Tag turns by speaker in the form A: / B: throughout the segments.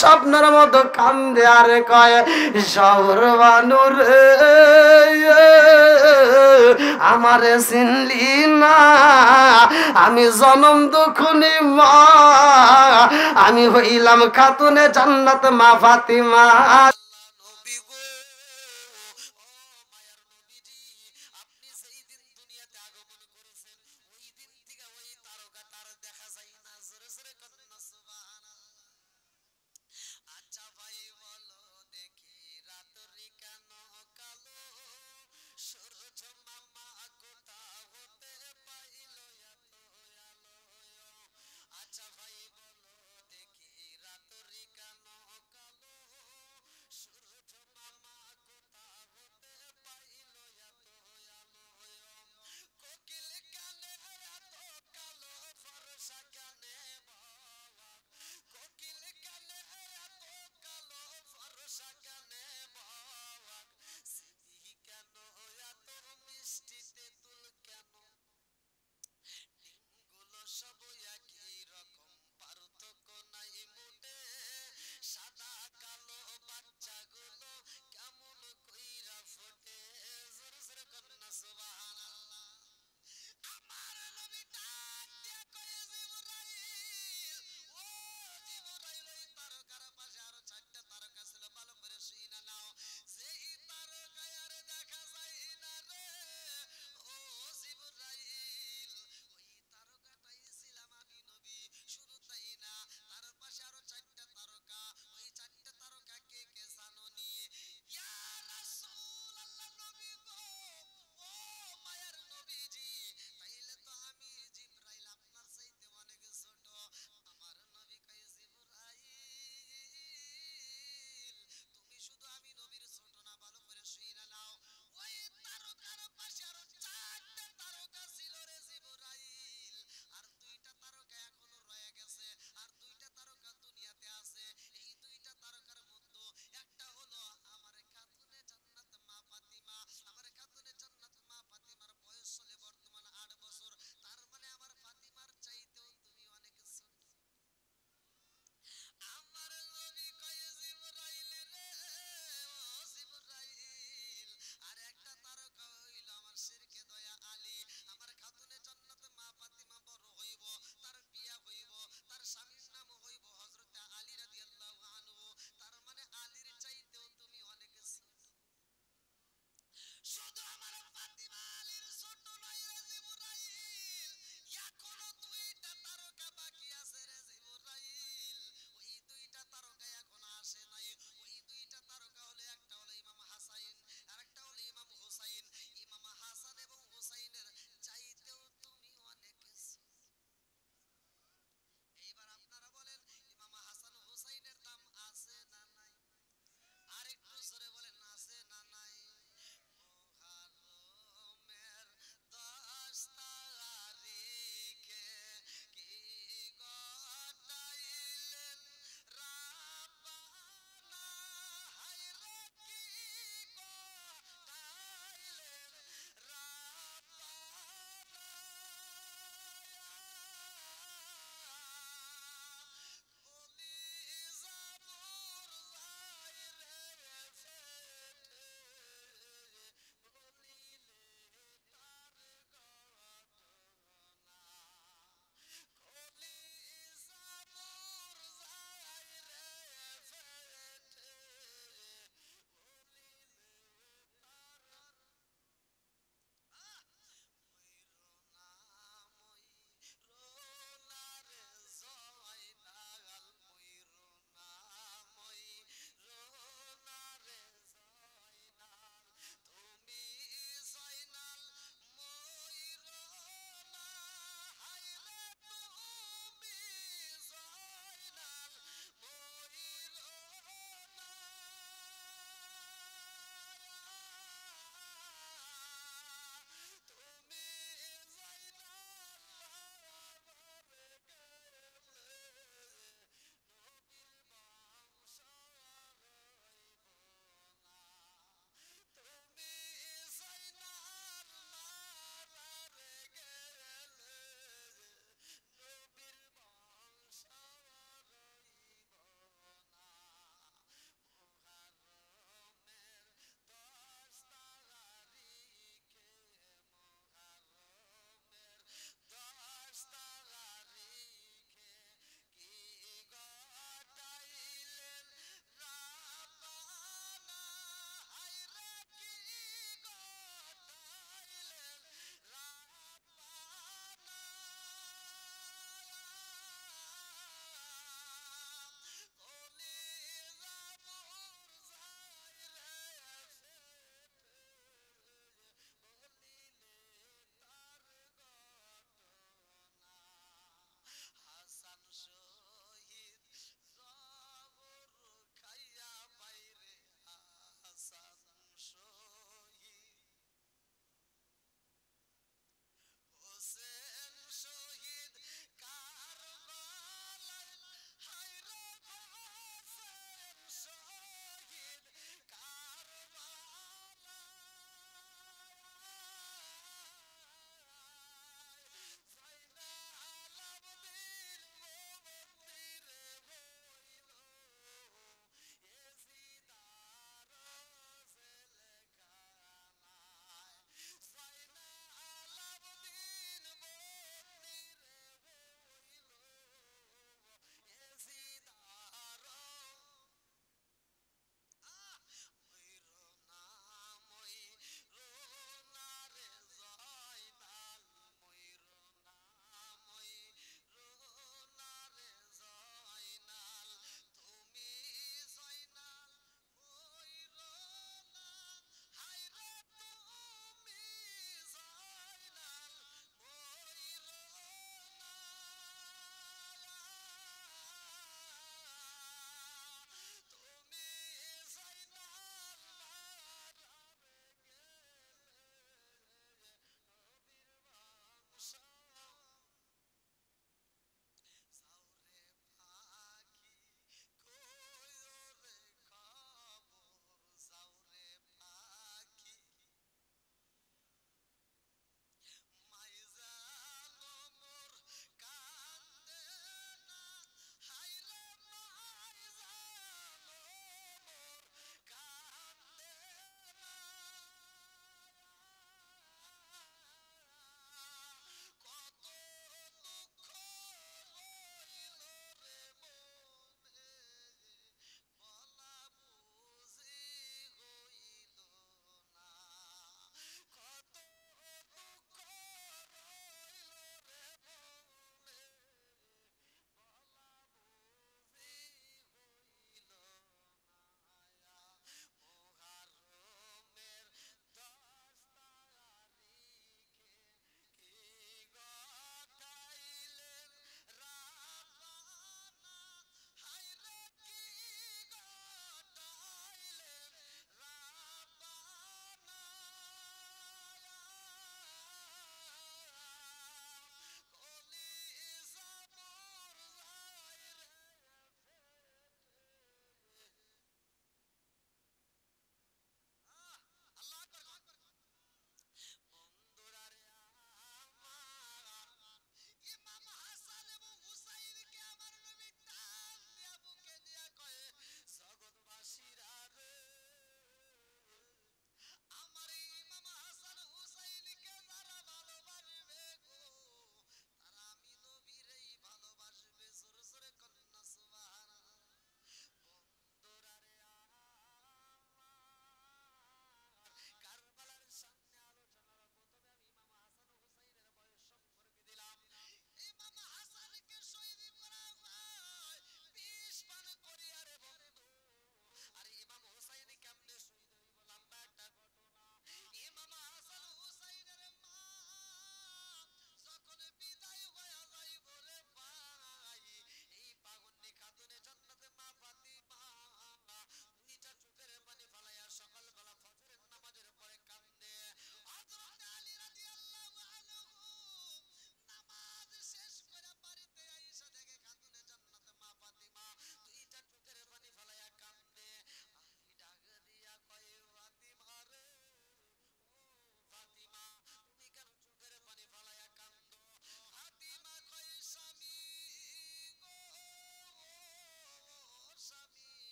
A: স্বপ্নের মতো কান্দে আর কয় শহর বানুর আমারে চিনলি না, আমি জনম দুখুনি মা, আমি হইলাম খাতুনে জান্নাত মা ফাতিমা।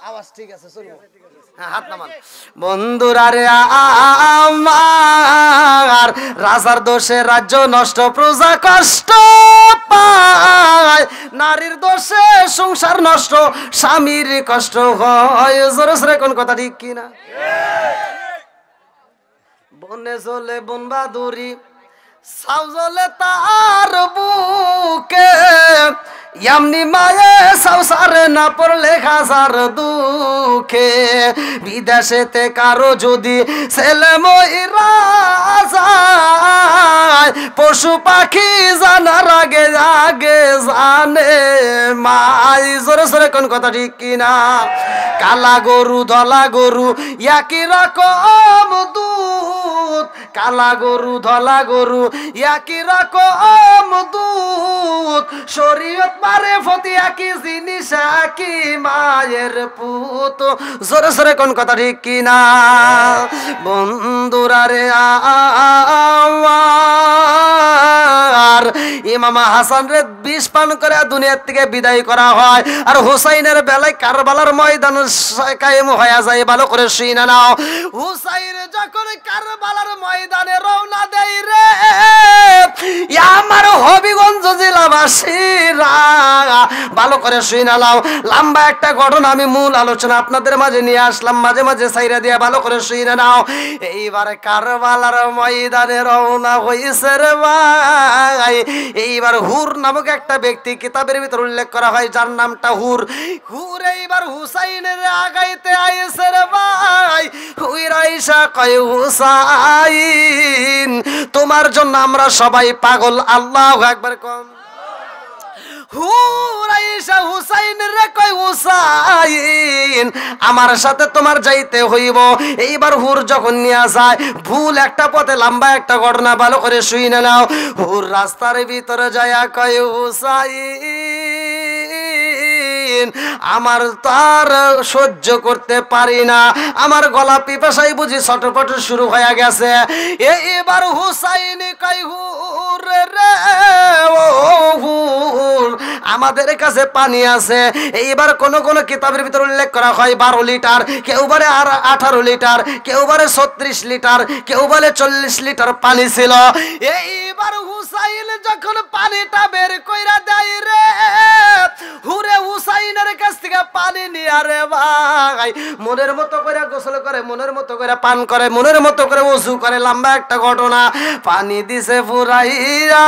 A: আওয়াজ ঠিক আছে, চলবো। হ্যাঁ, হাত নামান। বন্ধুরা রে আমার, রাজার দোষে রাজ্য নষ্ট, প্রজা কষ্ট পায়, নারীর দোষে সংসার নষ্ট, স্বামীর কষ্ট হয়। জোরে জোরে কোন কথা ঠিক কিনা? বনে চলে বন বাদুরি, সাউ জ্বলে তার বুকে, এমনি মায়ে সংসারে না পড়লে হাজার দুঃখে। বিদেশেতে কারো যদি ছেলে মইরা যায়, পশু পাখি জানার আগে আগে জানে মাই। জোরে জোরে কোন কথা ঠিক কিনা? কালা গরু ধলা গরু একই রকম দুধ, কালা গরু ধলা গরু একই রকম দুধ, শরীয়ত পারে ফতি একই জিনিস একই মায়ের পুত। জোরে জোরে কোন কথা ঠিক কিনা? বন্ধুরা রে আমার, ইমাম হাসান রে বিষ পান করে দুনিয়ার থেকে বিদায় করা হয়, আর হুসাইনের বেলায় কারবালার ময়দান কায়েম হয়ে যায়। ভালো করে শুনে নাও, হুসাইন যখন কারবালার ময়দানে রওনা দেয় রে, আমার হবিগঞ্জ জেলাবাসীরা ভালো করে শুনে নাও। লম্বা একটা ঘটনা আমি মূল আলোচনা আপনাদের মাঝে নিয়ে আসলাম, মাঝে মাঝে সাইরা দিয়ে ভালো করে শুনে নাও। এইবার কারবালার ময়দানে রওনা হইছে রে ভাই। এইবার হুর নামক একটা ব্যক্তি কিতাবের ভিতর উল্লেখ করা হয়, যার নামটা হুর। হুর এইবার হুসাইনের আগাইতে আইছে রে ভাই। হুইর আইসা কয়, হুসাইন তোমার জন্য আমরা সবাই পাগল। আল্লাহু আকবার কম। হুসাইন রে কয়, হুসাইন আমার সাথে তোমার যাইতে হইব। এইবার হুর যখন নিয়ে যায় ভুল একটা পথে, লম্বা একটা ঘটনা ভালো করে শুইনা নাও। হুর রাস্তার ভিতরে যায় কয়, হুসাইন আমার তার সহ্য করতে পারি না, আমার গলা পিপাসাই বুঝি ছটফট শুরু হয়ে গেছে। এবার হুসাইন কয়, হুর রে ও হুর আমাদের কাছে পানি আছে। এইবার কোন কোন কিতাবের ভিতর উল্লেখ করা হয় 12 লিটার, কেউ বলে 18 লিটার, কেউ বলে 36 লিটার, কেউ বলে 40 লিটার পানি ছিল। এইবার হুসাইন যখন পানিটা বের কইরা দেয় রে, হুরে হুসাইনের কাছ থেকে পানি নিয়ে রে ভাই মনের মতো করে গোসল করে, মনের মতো করে পান করে, মনের মতো করে ওযু করে। লম্বা একটা ঘটনা, পানি দিছে ফুরাইয়া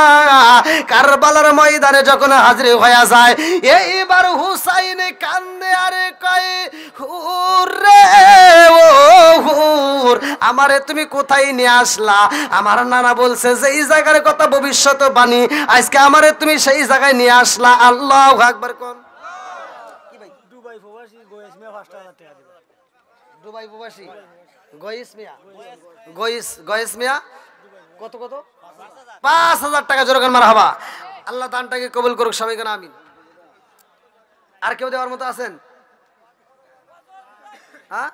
A: কারবালার ময়দানে যখন হাজির হয়ে যায়, এইবার হুসাইন কান্দে আরে কয়, হুরে ও হুর আমারে তুমি কোথায় নিয়ে আসলা? আমার নানা বলছে যে এই জায়গার কথা ভবিষ্যৎবাণী, আজকে আমারে তুমি সেই জায়গায় নিয়ে আসলা। আল্লাহু আকবার কোন। কি ভাই? দুবাই প্রবাসী গয়েস মিয়া 5000 টাকা দিবা। দুবাই প্রবাসী গয়েস মিয়া, গয়েস মিয়া কত কত? 5000 টাকা। জোরে মারহাবা। আল্লাহ দানটাকে কবুল করুক, সবাই কেন আমিন। আর কেউ দেওয়ার মতো আছেন? হ্যাঁ,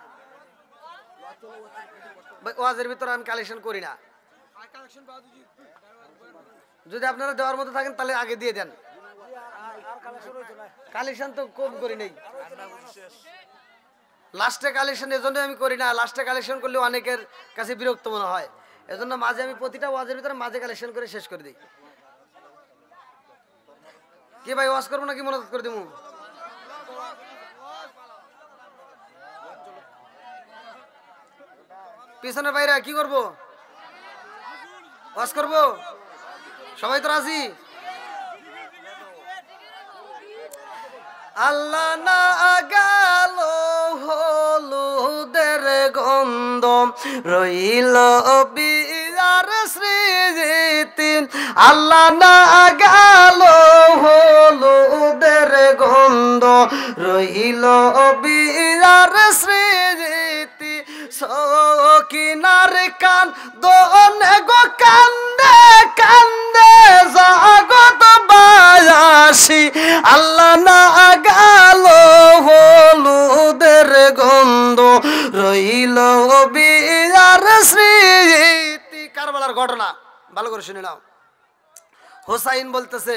A: ওয়াজের ভিতরে আমি কালেকশন করি না। যদি আপনারা দেওয়ার মতো থাকেন তাহলে আগে দিয়ে দেন। কালেকশন তো কম করি নাই, লাস্টে কালেকশন এজন্য আমি করি না। লাস্টে কালেকশন করলে অনেকের কাছে বিরক্ত মনে হয়, এজন্য মাঝে আমি প্রতিটা ওয়াজের ভিতরে মাঝে কালেকশন করে শেষ করে দিই। কি ভাই ওয়াজ করবো নাকি মনোযোগ করে দিব? পিছনের বাইরে কি করব? ওয়াজ করব? সবাই তো রাজি? আল্লাহ না গেল হলুদের গন্ধ, রইল বিয়ার স্মৃতি। আল্লাহ না গেল হলুদের গন্ধ, রইল বিয়ার স্মৃতি। সকিনার কান দোনে গো কান্দে কান্দে জগৎ বায়াসি। আল্লাহ না গেল হলুদের গন্ধ, রইল বিয়ার স্মৃতি। কারবালার ঘটনা ভালো করে শুনে নাও। হুসাইন বলতেছে,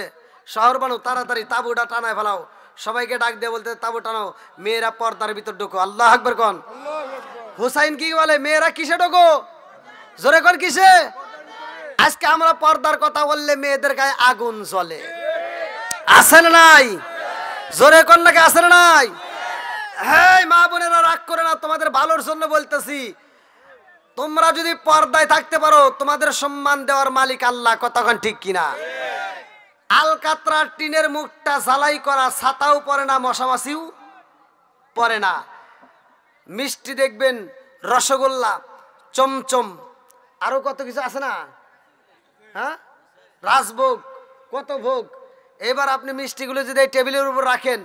A: শহর বানু তাড়াতাড়ি তাবুটা টানায় ফেলাও, সবাইকে ডাক দিয়ে বলতে তাবু টানো, মেয়েরা পর্দার ভিতর ঢোকো। আল্লাহ আকবার কোন। হুসাইন কি বলে, মেয়েরা কিসে ঢোকো? জোরে কোন কিসে? আজকে আমরা পর্দার কথা বললে মেয়েদের গায়ে আগুন জ্বলে, আছে না নাই? জোরে কোন নাকি আছে না নাই? হ্যাঁ মা বোনেরা রাগ করে না, তোমাদের ভালোর জন্য বলতেছি। তোমরা যদি পর্দায় থাকতে পারো, তোমাদের সম্মান দেওয়ার মালিক আল্লাহ। কতক্ষণ ঠিক কিনা? আলকাতরা টিনের মুখটা ঝালাই করা, ছাতাও পরে না, মশামাছিও পরে না। মিষ্টি দেখবেন, রসগোল্লা, চমচম, আরো কত কিছু আছে না? হ্যাঁ, রাজভোগ, কত ভোগ। এবার আপনি মিষ্টিগুলো যদি এই টেবিলের উপর রাখেন,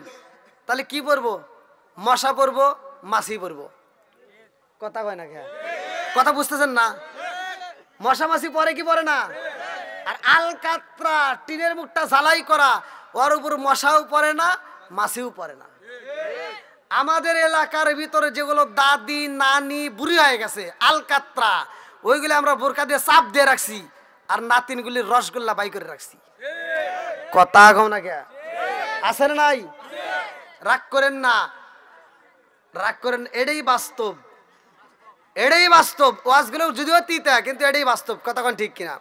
A: তাহলে কি পরবো? মশা পরবো, মাছি পরবো। কথা কয় না কে? কথা বুঝতেছেন না? মশা মাছি পরে কি পরে না? আর আলকাতরা টিনের মুখটা ঝালাই করা, ওর উপর মশাও পড়ে না, মাছিও পড়ে না। আমাদের এলাকার ভিতরে যেগুলো দাদি নানি বুড়ি হয়ে গেছে, আলকাতরা, ওইগুলো আমরা বোরকা দিয়ে চাপ দিয়ে রাখছি, আর নাতিনগুলির রসগোল্লা বাই করে রাখছি। কথা কও না কে? আছে না নাই? রাগ করেন না, রাগ করেন, এটাই বাস্তব, এটাই বাস্তব। ওয়াজগুলো যদিও তিতা, কিন্তু এটাই বাস্তব। কতক্ষণ ঠিক কিনা?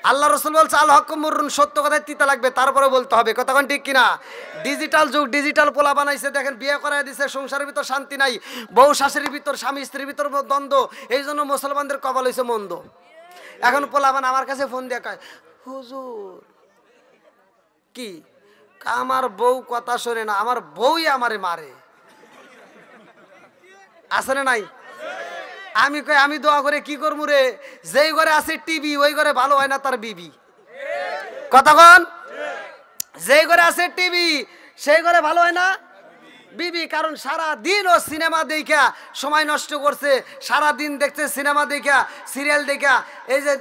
A: আল্লাহ রসুল বলছে আল হক মুররুন, সত্য কথায় তিতা লাগবে, তারপরে বলতে হবে। কতক্ষণ ঠিক কিনা? ডিজিটাল যুগ, ডিজিটাল পোলা বানাইছে, দেখেন বিয়ে করাই দিছে, সংসারের ভিতর শান্তি নাই, বউ শাশুড়ির ভিতর, স্বামী স্ত্রীর ভিতর দ্বন্দ্ব। এই জন্য মুসলমানদের কপাল হয়েছে মন্দ। এখন পোলাবান আমার কাছে ফোন দিয়ে কয়, হুজুর কি, আমার বউ কথা শোনে না, আমার বউই আমারে মারে। আছে না নাই? আমি কই, আমি দোয়া করে কি করবো রে? যেই ঘরে আছে টিভি, ওই ঘরে ভালো হয় না তার বিবি। কতক্ষণ? যেই ঘরে আছে টিভি, সেই ঘরে ভালো হয় না বিবি। কারণ সারা দিন ও সিনেমা দেখা সময় নষ্ট করছে, সারা দিন দেখছে সিনেমা দেখা, সিরিয়াল দেখা। এই যে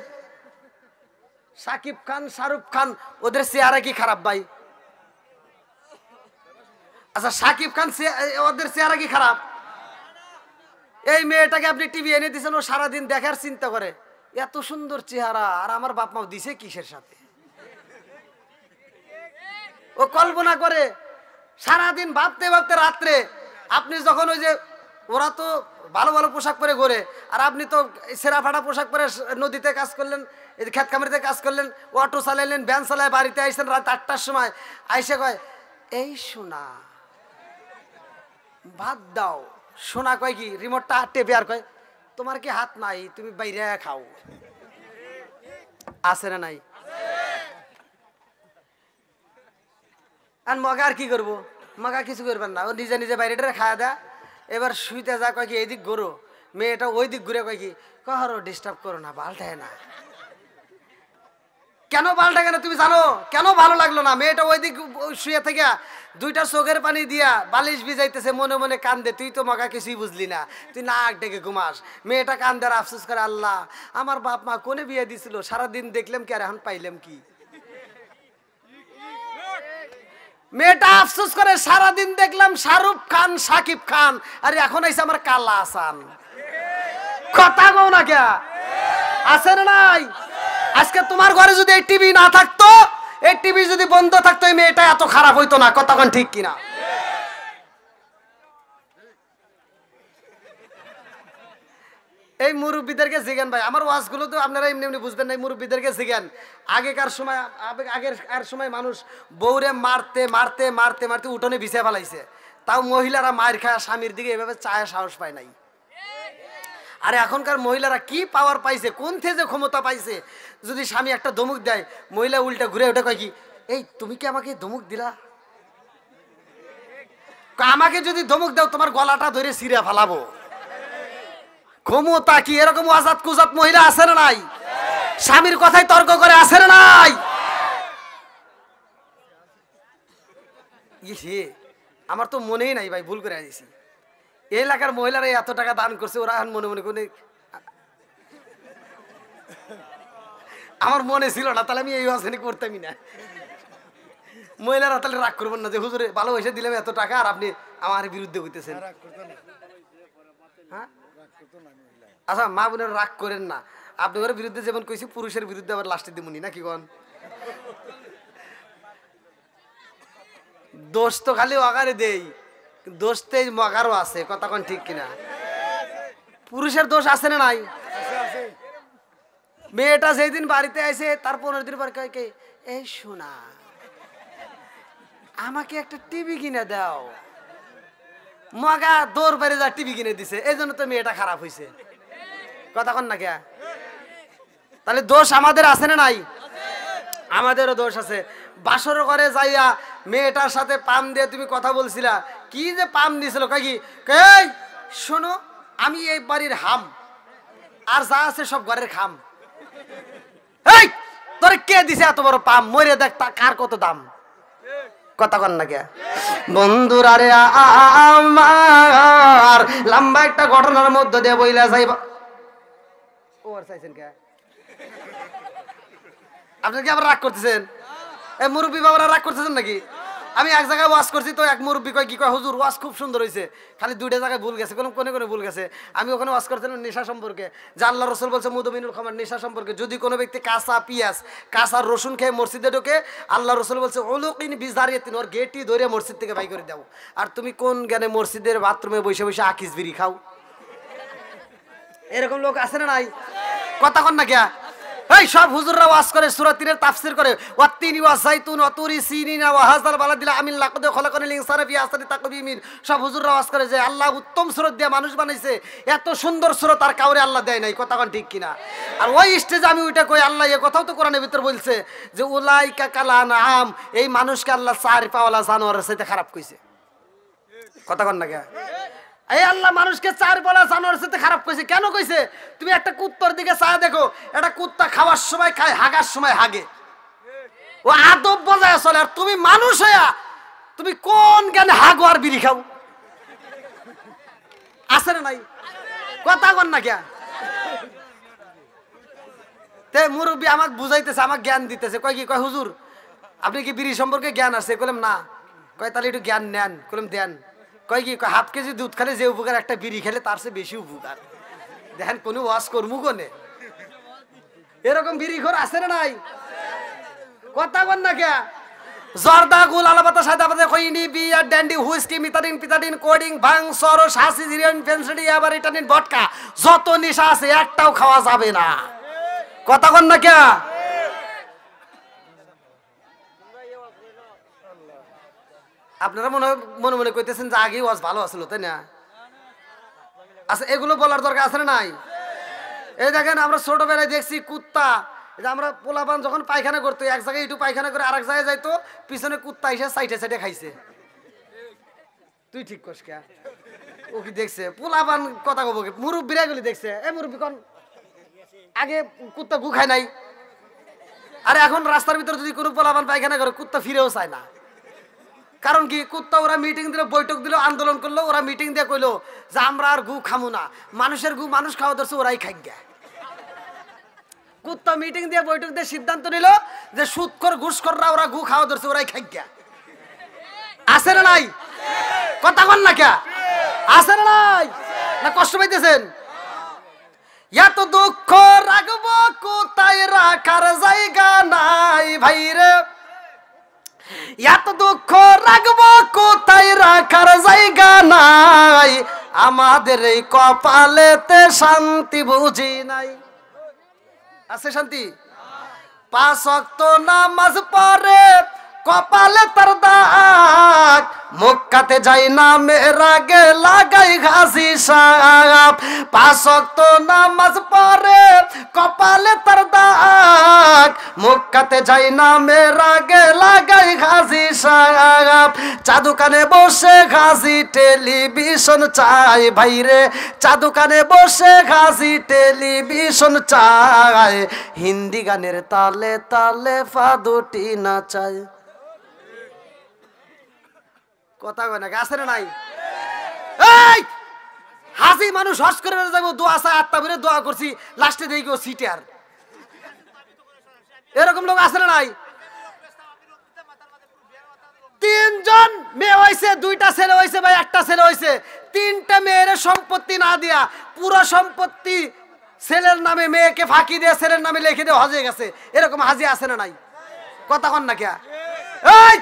A: সাকিব খান, শাহরুখ খান, ওদের চেহারা কি খারাপ ভাই? আচ্ছা, সাকিব খান ওদের চেহারা কি খারাপ? এই মেয়েটাকে আপনি টিভি এনে দিয়েছেন, ও সারাদিন দেখার চিন্তা করে, এত সুন্দর চেহারা, আর আমার বাপ মা দিছে কিসের সাথে? ও কল্পনা করে সারাদিন, ভাবতে ভাবতে রাত্রে আপনি যখন ওই যে, ওরা তো ভালো ভালো পোশাক পরে ঘোরে, আর আপনি তো সেরা ফাটা পোশাক পরে নদীতে কাজ করলেন, এই খেত খামারিতে কাজ করলেন, অটো চালাইলেন, ভ্যান চালায়, বাড়িতে আইসেন রাত 8টার সময়, আইসে কয়, এই সোনা ভাত দাও। সোনা কয় কি, রিমোটটা টেপে আর কয়, তোমার কি হাত নাই, তুমি বাইরে খাও। আছে না নাই? আর মগা আর কি করবো? মগা কিছু করবেন না, ও নিজে নিজে বাইরেটা খাওয়া দেয়। এবার শুইতে যা কয় কি, এইদিক ঘোরো, মেয়েটা ওই দিক ঘুরে কয় কি, কারো ডিস্টার্ব করো না, পাল্টায় না। কেন পাল্টায় না তুমি জানো? কেন ভালো লাগলো না? মেয়েটা ওই দিক শুয়ে থেকে দুইটা চোখের পানি দিয়া বালিশ ভিজাইতেছে, মনে মনে কান্দে। তুই তো মগা কিছুই বুঝলি না, তুই নাক ডেকে ঘুমাস। মেয়েটা কান্দে আর আফসোস করে, আল্লাহ আমার বাপ মা কোনে বিয়ে দিছিল, সারাদিন দেখলাম কি আর এখন পাইলাম কি? মেয়েটা আফসোস করে, সারাদিন দেখলাম শাহরুখ খান, সাকিব খান, আর এখন আইসে আমার কালা আসান। কথা কও না কে? আছে না নাই? আজকে তোমার ঘরে যদি এই টিভি না থাকতো, এই টিভি যদি বন্ধ থাকতো, এই মেয়েটা এত খারাপ হইতো না। কতক্ষণ ঠিক কিনা? এই মুরব্বীদেরকে জিজ্ঞান ভাই, আমার ওয়াজগুলো তো আপনারা এমনি এমনি বুঝবেন না, মুরব্বীদেরকে জিজ্ঞান। আগেকার সময় মানুষ বউরে মারতে মারতে মারতে মারতে উঠোনে বিছে ফেলাইছে, তাও মহিলারা মায়ের খায় স্বামীর দিকে এভাবে চায় সাহস পায় নাই। আর এখনকার মহিলারা কি পাওয়ার পাইছে, কোন থেকে ক্ষমতা পাইছে? যদি স্বামী একটা ধমক দেয়, মহিলা উল্টা ঘুরে ওঠে কয় কি, এই তুমি কি আমাকে ধমক দিলা? আমাকে যদি ধমক দাও, তোমার গলাটা ধরে ছিঁড়ে ফেলাবো। ক্ষমতা কি! এরকম আজাদ কুজাত মহিলা আছে না নাই? স্বামীর কথায় তর্ক করে, আছে না নাই? আমার তো মনেই নাই ভাই, ভুল করে আইছি। এই এলাকার মহিলারা এত টাকা দান করছে, ওরা এখন মনে মনে করে, আমার মনে ছিল না, তাহলে আমি এই ওয়াজখানি করতামই না। মহিলারা তাহলে রাগ করবেন না যে হুজুরে ভালোবেসে দিলাম এত টাকা, আর আপনি আমার বিরুদ্ধে হইতেছেন। হ্যাঁ, আচ্ছা মা বোনের রাগ করেন না। আপনাদের বিরুদ্ধে যেমন কইছি, পুরুষের বিরুদ্ধে আবার লাস্টে দিমুনি নাকি কন? দোষ তো খালি অগারে দেই, দোষতে মগারও আছে, কথা কোন ঠিক কিনা? পুরুষের দোষ আছে না নাই? মেয়েটা যেদিন বাড়িতে আসে তার 15 দিন পর কয় কে, এই শোনা আমাকে একটা টিভি কিনে দাও। মগা দৌড় বেড়ে যা টিভি কিনে দিছে, এই জন্য তো মেয়েটা খারাপ হয়েছে, কথা কন না কে? তাহলে দোষ আমাদের আছে না নাই? আমাদেরও দোষ আছে। বাসর ঘরে যাইয়া মেয়েটার সাথে পাম দিয়ে তুমি কথা বলছিলা, কি যে পাম দিয়েছিল, কয় কি, এই শোনো আমি এই বাড়ির হাম, আর যা আছে সব ঘরের খাম। এই তোরে কে দিছে এত বড় পাম, মরে দেখ কার কত দাম, কথা কন না কে? বন্ধুরা রে আমার লম্বা একটা ঘটনার মধ্যে দিয়ে বইলা যাইবা। ও আর চাইছেন কে? আপনি কি আবার রাগ করতেছেন? এই মুরব্বী বাবারা রাগ করতেছেন নাকি? আমি এক জায়গায় ওয়াজ করছি তো এক মুরব্বী কয় কি, কয় হুজুর ওয়াজ খুব সুন্দর হয়েছে, খালি 2টা জায়গায় ভুল গেছে, কোনে কোনে ভুল গেছে। আমি ওখানে ওয়াজ করছিলাম নেশা সম্পর্কে, যে আল্লাহ রসুল বলছে মুদমিনুল খামার, নেশা সম্পর্কে। যদি কোনো ব্যক্তি কাঁচা পিঁয়াজ কাঁচা রসুন খেয়ে মসজিদে ঢোকে, আল্লাহ রসুল বলছে ওলুকিন বিজারিয়াতিন, ওর গেটই ধরে মসজিদ থেকে বাই করে দাও। আর তুমি কোন জ্ঞানে মসজিদের বাথরুমে বসে বসে আকিস বিড়ি খাও? এরকম লোক আছে না নাই? কথা কন না কে? এই সব হুজুররা ওয়াজ করে, সূরা 3 এর তাফসীর করে, ওয়াত্তিনি ওয়াযাইতুন ওয়া তুরি সিনিনা ওয়া হাযাল বালাদিল আমিন লাকাদ খলাকানিল ইনসানা ফি আহসানি তাকওয়িমিন। সব হুজুররা ওয়াজ করে যে আল্লাহ উত্তম সূরত দিয়ে মানুষ বানাইছে, এত সুন্দর সূরত আর কাউরে আল্লাহ দেয় নাই, কথা কোন ঠিক কিনা? আর ওই স্টেজে আমি ওইটা কই, আল্লাহ এই কথাও তো কোরআনের ভিতর বলছে যে উলাইকা কালানাম, এই মানুষকে আল্লাহ 4 পাওয়ালা জানোয়ারের সাথে খারাপ কইছে, কথা কোন না কে? এই আল্লাহ মানুষকে 4 পাওয়ালা জানোয়ারের সাথে খারাপ কইছে। কেন কইছে? তুমি একটা কুত্তার দিকে চায় দেখো, একটা কুত্তা খাওয়ার সময় খায়, হাগার সময় হাগে, ও আদব বজায় চলে। আর তুমি মানুষ হইয়া তুমি কোন জ্ঞানে হাগো আর বিড়ি খাও? আছে না নাই? কথা কন না কে? তে মুরব্বী আমাকে বুঝাইতেছে, আমাকে জ্ঞান দিতেছে, কয় কি, কয় হুজুর আপনি কি বিড়ি সম্পর্কে জ্ঞান আছে? কইলাম না। কয় তাহলে একটু জ্ঞান নেন। কইলাম দেন। কয় কি, কয় ½ কেজি দুধ খেলে যে উপকার, একটা বিড়ি খেলে তার চেয়ে বেশি উপকার। দেখেন কোনো ওয়াজ করমু কোনে? এরকম বিড়ি ঘর আছে না নাই? কথা বল না কে? জর্দা গুল আলাপাতা সাদা পাতা কইনি বিয়ার ড্যান্ডি হুইস্কি মিতাডিন পিতাডিন কোডিং ভাং সরো শাসি জিরিয়ান ফেন্সিডি আবার ইটানিন ভটকা, যত নেশা আছে একটাও খাওয়া যাবে না, কথা বল না কে? আপনারা মনে মনে মনে কইতেছেন যে আগে ওয়াজ ভালো আসলো, তাই না? আচ্ছা এগুলো বলার দরকার আছে না নাই? এই দেখেন আমরা ছোটবেলায় দেখছি কুত্তা, যে আমরা পোলাপান যখন পায়খানা করতো, এক জায়গায় একটু পায়খানা করে আরেক জায়গায় যাইতো, পিছনে কুত্তা এসে সাইডে সাইডে খাইছে। তুই ঠিক কস কে? ও কি দেখছে? পোলাপান কথা কব কি? মুরব্বীরা গুলি দেখছে। এ মুরব্বী কোন আগে কুত্তা গু খায় নাই? আরে এখন রাস্তার ভিতরে যদি কোনো পোলাপান পায়খানা করে, কুত্তা ফিরেও চায় না। কারণ কি? কুত্তা ওরা মিটিং দিল, বৈঠক দিল, আন্দোলন করলো, ওরা মিটিং দিয়ে কইলো যে আমরা আর গু খামু না, মানুষের গু মানুষ খাওয়া ধরছে, ওরাই খাই গে। কুত্তা মিটিং দিয়ে বৈঠক দিয়ে সিদ্ধান্ত নিল যে সুদখোর ঘুষখোররা ওরা গু খাওয়া ধরছে, ওরাই খাই গে। আছে না নাই? কথা বল না কে? আছে না নাই? না কষ্ট পাইতেছেন? এত দুঃখ রাখবো কোথায়, রাখার জায়গা নাই ভাইরে, এত দুঃখ রাখবো কোথায়, রাখার জায়গা নাই, আমাদের এই কপালেতে শান্তি বুঝি নাই। আছে শান্তি? 5 ওয়াক্ত নামাজ পড়ে কপালে তার দাগ, মক্কাতে যাই না মেরাগে লাগাই ঘাসি সাপ। 5 ওয়াক্ত নামাজ পড়ে কপালে তার দাগ, মক্কাতে যাই না মেরাগে লাগাই ঘাসি সাপ। চাদুকানে বসে ঘাসি টেলিভিশন চাই ভাইরে, চাদুকানে বসে ঘাসি টেলিভিশন চাই, হিন্দি গানের তালে তালে ফাদুটি নাচায়। কথা কয় না? আছে না নাই? এই হাসি মানুষ হস করে যাবো, দোয়া চাই, আত্মা বেরে দোয়া করছি, লাস্টে দেখি কেউ সিটার। এরকম লোক আছে না নাই? 3 জন মেয়ে হয়েছে, 2টা ছেলে হয়েছে ভাই, 1টা ছেলে হয়েছে, 3টা মেয়ের সম্পত্তি না দিয়া পুরো সম্পত্তি ছেলের নামে, মেয়েকে ফাঁকি দিয়ে ছেলের নামে লিখে দিয়ে হজে গেছে। এরকম হাজি আছে না নাই? কথা কন না কে? এই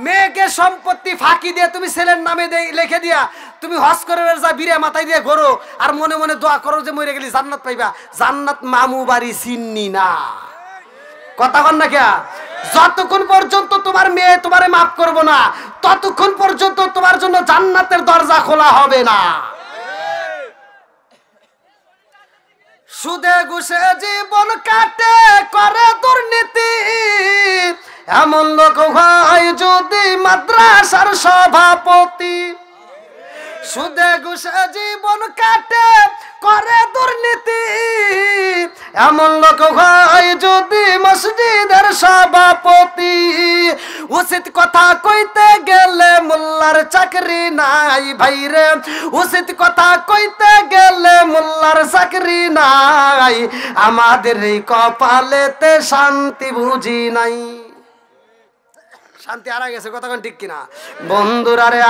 A: মেয়েকে সম্পত্তি ফাঁকি দিয়ে তুমি ছেলের নামে লিখে দিয়া তুমি হজ করে যা বিরে মাথায় দিয়ে ঘোরো আর মনে মনে দোয়া করো যে মরে গেলি জান্নাত পাইবা। জান্নাত মামু বাড়ি চিন্নি না, কথা কন না কে? যতক্ষণ পর্যন্ত তোমার মেয়ে তোমারে মাফ করবো না ততক্ষণ পর্যন্ত তোমার জন্য জান্নাতের দরজা খোলা হবে না। সুদে ঘুষে জীবন কাটে করে দুর্নীতি, এমন লোক হয় যদি মাদ্রাসার সভাপতি। সুদে ঘুষে জীবন কাটে করে দুর্নীতি, এমন লোক হয় যদি মসজিদের সভাপতি। উচিত কথা কইতে গেলে মোল্লার চাকরি নাই ভাইরে, উচিত কথা কইতে গেলে মোল্লার চাকরি নাই, আমাদের এই কপালেতে শান্তি বুঝি নাই। শান্তি হারা গেছে, কথা ঠিক কিনা বন্ধুরা রে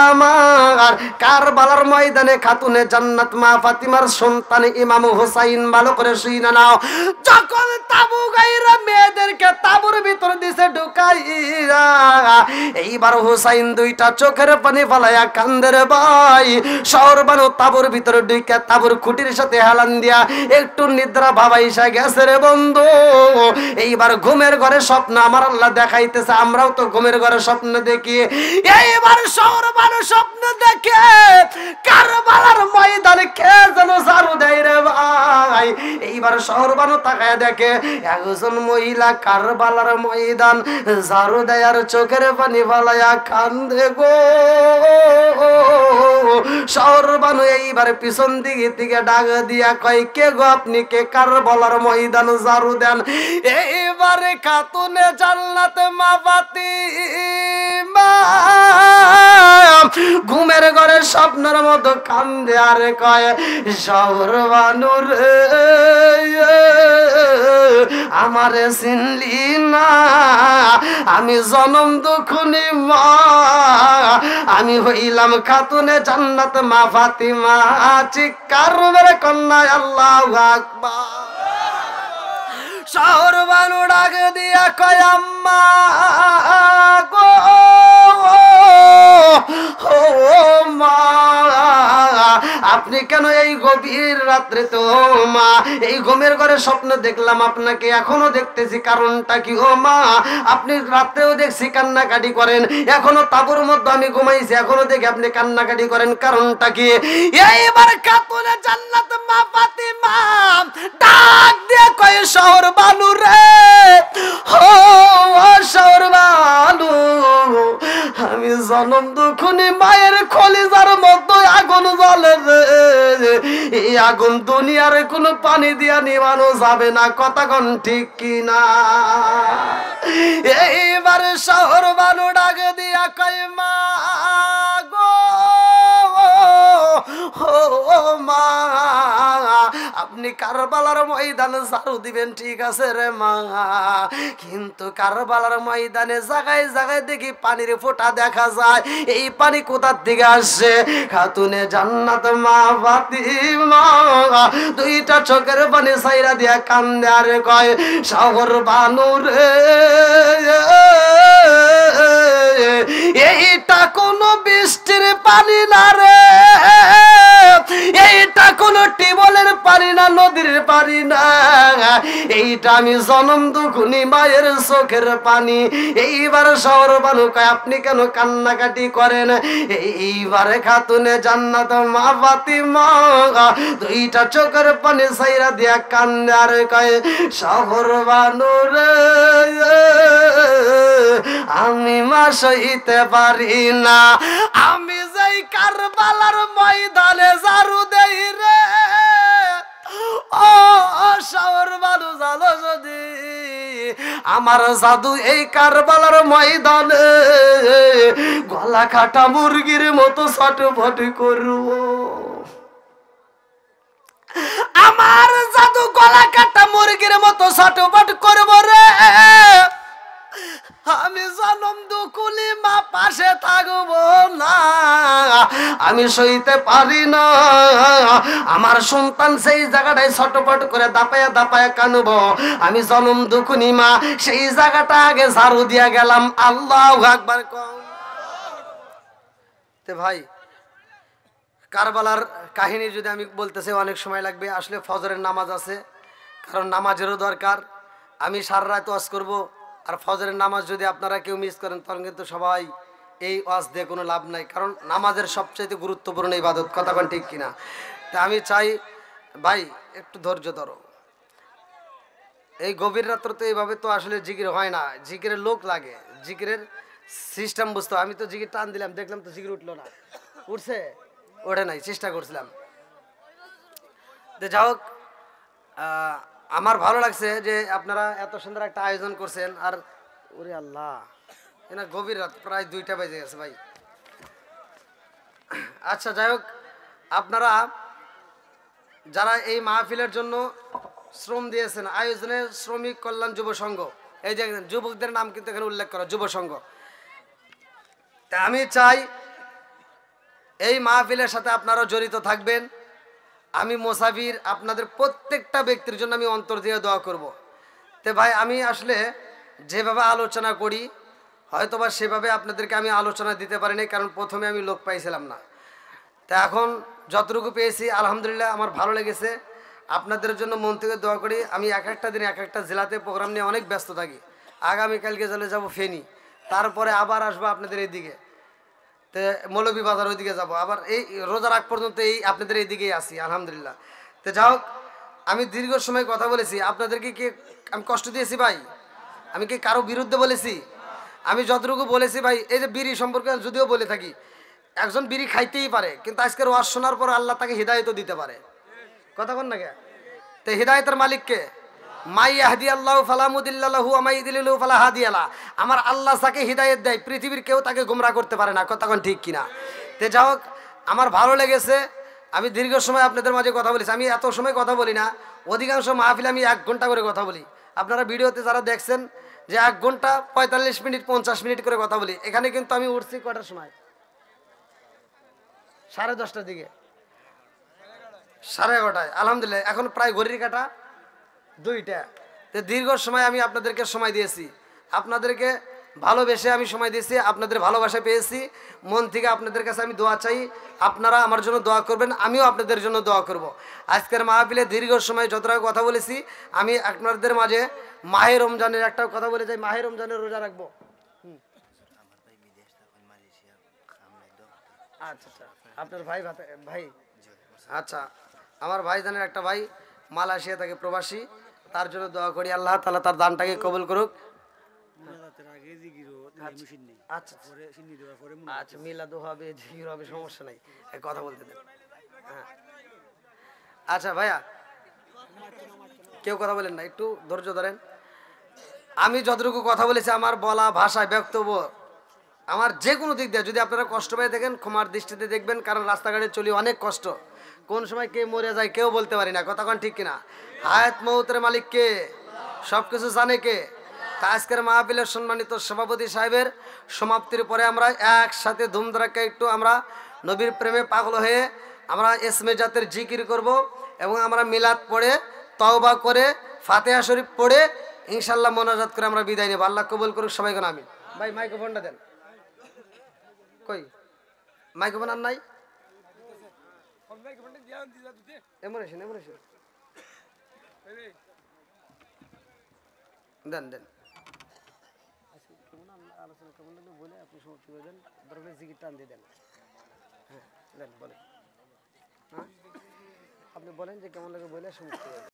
A: আমার? কারবালার ময়দানে খাতুনে জান্নাত মা ফাতিমার সন্তান ইমাম হুসাইন, ভালো করে শুইনা নাও, যখন তাবু গাইরা মেয়েদেরকে তাবুর ভিতর দিছে ঢুকাইরা, এইবার হুসাইন দুইটা চোখের পানি ফালাইয়া কান্দের ভাই। শহর বানু তাবুর ভিতরে ঢুকে তাবুর খুঁটির সাথে হেলান দিয়া একটু নিদ্রা ভাবাইসা গেছে রে বন্ধু। এইবার ঘুমের ঘরে স্বপ্ন আমার আল্লাহ দেখাইতেছে, আমরাও তো ঘুমের ঘরে স্বপ্ন দেখি। এইবার শহর বানু স্বপ্ন দেখে কারবালার ময়দানে কে যেন ঝাড়ু দেয় রে ভাই। এইবার শহর বানু তাকায় দেখে একজন মহিলা কারবালার ময়দান ঝাড়ু দেয় আর চোখের পানি ফালাইয়া কান্দে গো। শহর বানু এইবার পিছন দিকে থেকে ডাক দিয়া কয়, কে গো আপনি, কে কারবালার ময়দান ঝাড়ু দেন? এইবারে খাতুনে জান্নাত মা ফাতিমা ঘুমের ঘরে স্বপ্নের মতো কান্দে আর কয়, শহর বানু রে আমারে চিনলি না, আমি জনম দুখুনি মা, আমি হইলাম খাতুনে জান্নাত মা ফাতিমা। চিৎকার মেরে কন্যা আল্লাহু আকবার। শহর বানু ডাক দিয়া কয়, আম্মা গো ও মা, আপনি কেন এই গভীর রাত্রে? তো মা এই ঘুমের ঘরে স্বপ্ন দেখলাম আপনাকে, এখনো দেখতেছি, কারণটা কি? ও মা আপনি রাত্রেও দেখছি কান্নাকাটি করেন, এখনো তাবুর মধ্যে আমি ঘুমাইছি, এখনো দেখি আপনি কান্নাকাটি করেন, কারণটা কি? এইবার খাতুনে জান্নাত মা ফাতিমা ডাক দিয়ে কয়, শহর বানু রে ও শহর বানু, আমি জনম দুখুনি মায়ের খলিজার মতো আগুন জ্বলে রে, এই আগুন দুনিয়ার কোনো পানি দিয়া নিবানো যাবে না, কথা কোন ঠিক কিনা? এইবারে শহর বানু ডাক দিয়া কয়, মা গো ও মা, আপনি কারবালার ময়দানে ঝাড়ু দিবেন ঠিক আছে রে মা, কিন্তু কারবালার ময়দানে জায়গায় জায়গায় দেখি পানির ফোঁটা দেখা যায়, এই পানি কোথার দিকে আসছে? খাতুনে জান্নাত মা ফাতিমা দুইটা চোখের পানি ছাইরা দিয়া কান্দে আর কয়, শহর বানু রে এইটা কোনো বৃষ্টির পানি না রে, এইটা কোনো টিউবওয়েলের পানি না, নদীর পানি না, এইটা আমি জনম দুখুনি মায়ের চোখের পানি। এইবার শহর বানু কয়, আপনি কেন কান্নাকাটি করেন? এইবারে খাতুনে জান্নাত মা ফাতিমা দুইটা চোখের পানি ছাইরা দিয়া কান্দে আর কয়, শহর বানু রে আমি মা সইতে পারি না, আমি যাই কারবালার ময়দানে ঝাড়ু দেই রে, ও শহর বানু জানো যদি আমার জাদু এই কারবালার ময়দানে গলা কাটা মুরগির মতো ছটফট করব, আমার জাদু গলা কাটা মুরগির মতো ছটফট করব রে, আমি জনম দুকুলি মা পাশে থাকবো না, আমি সইতে পারি না। আমার সন্তান সেই জায়গাটায় ছটপট করে দাপায়া দাপায়া কানবো, আমি জনম দুখুনি মা সেই জায়গাটা আগে ঝাড়ু দিয়া গেলাম। আল্লাহু আকবার। তে ভাই, কারবালার কাহিনী যদি আমি বলতেছি অনেক সময় লাগবে। আসলে ফজরের নামাজ আছে, কারণ নামাজেরও দরকার। আমি সারা রাত ওয়াজ করবো, আর ফজরের নামাজ যদি আপনারা কেউ মিস করেন তখন কিন্তু সবাই এই ওয়াজ দিয়ে কোনো লাভ নাই, কারণ নামাজের সবচাইতে গুরুত্বপূর্ণ ইবাদত। কথা কোন ঠিক কিনা? তা আমি চাই ভাই একটু ধৈর্য ধরো। এই গভীর রাত্র তো এইভাবে তো আসলে জিকির হয় না, জিকিরের লোক লাগে, জিকিরের সিস্টেম বুঝতে। আমি তো জিকির টান দিলাম, দেখলাম তো জিকির উঠলো না। উঠছে? ওঠে নাই, চেষ্টা করছিলাম। তো যাই হোক, আমার ভালো লাগছে যে আপনারা এত সুন্দর একটা আয়োজন করছেন। আর ওরে আল্লাহ, এনা গভীর রাত, প্রায় 2টা বেজে গেছে ভাই। আচ্ছা যাই হোক, আপনারা যারা এই মাহফিলের জন্য শ্রম দিয়েছেন, আয়োজনে শ্রমিক কল্যাণ যুব সংঘ, এই যে যুবকদের নাম কিন্তু এখানে উল্লেখ করা, যুব সংঘ। তা আমি চাই এই মাহফিলের সাথে আপনারা জড়িত থাকবেন। আমি মোসাফির, আপনাদের প্রত্যেকটা ব্যক্তির জন্য আমি অন্তর দিয়ে দোয়া করব। তো ভাই, আমি আসলে যেভাবে আলোচনা করি হয়তোবা সেভাবে আপনাদেরকে আমি আলোচনা দিতে পারিনি, কারণ প্রথমে আমি লোক পাইছিলাম না। তা এখন যতটুকু পেয়েছি আলহামদুলিল্লাহ আমার ভালো লেগেছে। আপনাদের জন্য মন থেকে দোয়া করি। আমি এক একটা দিন এক একটা জেলাতে প্রোগ্রাম নিয়ে অনেক ব্যস্ত থাকি। আগামীকালকে চলে যাব ফেনী, তারপরে আবার আসবো আপনাদের এইদিকে, তো মৌলভীবাজার ওইদিকে যাবো, আবার এই রোজার আগ পর্যন্ত এই আপনাদের এইদিকেই আসি আলহামদুলিল্লাহ। তো যাই হোক, আমি দীর্ঘ সময় কথা বলেছি, আপনাদেরকে কি আমি কষ্ট দিয়েছি ভাই? আমি কি কারো বিরুদ্ধে বলেছি? আমি যতটুকু বলেছি ভাই, এই যে বিড়ি সম্পর্কে যদিও বলে থাকি, একজন বিড়ি খাইতেই পারে, কিন্তু আজকের ওয়াজ শোনার পর আল্লাহ তাকে হিদায়তও দিতে পারে। কথা বল না কে? তো হিদায়তের মালিককে মাই ইয়াহদি আল্লাহু ফালা মুদিল্লা লাহু ওয়া মাই ইউদ্লিলহু ফালা হাদিয়া লা। আমার আল্লাহ যাকে হিদায়াত দেয় পৃথিবীর কেউ তাকে গোমরাহ করতে পারে না। কথা কোন ঠিক কিনা? তে যাই হোক, আমার ভালো লেগেছে। আমি দীর্ঘ সময় আপনাদের মাঝে কথা বলেছি। আমি এত সময় কথা বলি না, অধিকাংশ মাহফিলে আমি 1 ঘন্টা করে কথা বলি। আপনারা ভিডিওতে যারা দেখছেন যে 1 ঘন্টা 45 মিনিট 50 মিনিট করে কথা বলি। এখানে কিন্তু আমি উঠছি কটার সময়? 10:30টার দিকে, 11:30। আলহামদুলিল্লাহ, এখন প্রায় ঘড়ির কাঁটা 2টা। তো দীর্ঘ সময় আমি আপনাদেরকে সময় দিয়েছি, আপনাদেরকে ভালোবেসে আমি সময় দিয়েছি, আপনাদের ভালোবাসা পেয়েছি। মন থেকে আপনাদের কাছে আমি দোয়া চাই, আপনারা আমার জন্য দোয়া করবেন, আমিও আপনাদের জন্য দোয়া করব। আজকের মাহফিলে দীর্ঘ সময় যতটা কথা বলেছি, আমি আপনাদের মাঝে মাহে রমজানের একটা কথা বলে যাই। মাহে রমজানের রোজা রাখবো। আচ্ছা আচ্ছা, আপনার ভাই ভাই, আচ্ছা, আমার ভাইজানের একটা ভাই মালয়েশিয়া থেকে প্রবাসী, তার জন্য দোয়া করি আল্লাহ তাআলা তার দানটাকে কবুল করুক। আচ্ছা আচ্ছা, মিলাদও হবে, জিকির হবে, সমস্যা নাই, কথা বলতে দেন। হ্যাঁ আচ্ছা ভাইয়া, কেউ কথা বলেন না, একটু ধৈর্য ধরেন। আমি যতটুকু কথা বলেছি আমার বলা ভাষায় বক্তব্য, আমার যে কোনো দিক দিয়ে যদি আপনারা কষ্ট পেয়ে দেখেন ক্ষমার দৃষ্টিতে দেখবেন, কারণ রাস্তাঘাটে চলি অনেক কষ্ট, কোন সময় কে মরে যায় কেউ বলতে পারি না। কথা কোন ঠিক কিনা? হায়াত মৌতের মালিক কে? সব কিছু জানে কে? তা আজকের মাহফিলের সম্মানিত সভাপতি সাহেবের সমাপ্তির পরে আমরা একসাথে ধুমধারাক্কা একটু আমরা নবীর প্রেমে পাগল হয়ে আমরা ইসমে জাতের জিকির করব, এবং আমরা মিলাদ পড়ে তওবা করে ফাতিহা শরীফ পড়ে ইনশাআল্লাহ মোনাজাত করে আমরা বিদায় নেব। আল্লাহ কবুল করুক, সবাই কোন আমিন। ভাই মাইক্রোফোনটা দেন। কই মাইক্রোফোন আর নাই? এমন আসেন, এমন আসেন, দেন দেন। আলোচনা কেমন লাগলো বলে আপনি সমাপ্তি করে দেন, দরকার জিকির টান দিয়ে দেন। হ্যাঁ দেন, বলেন। হ্যাঁ আপনি বলেন যে কেমন লাগে বলে সমাপ্তি করে দেন।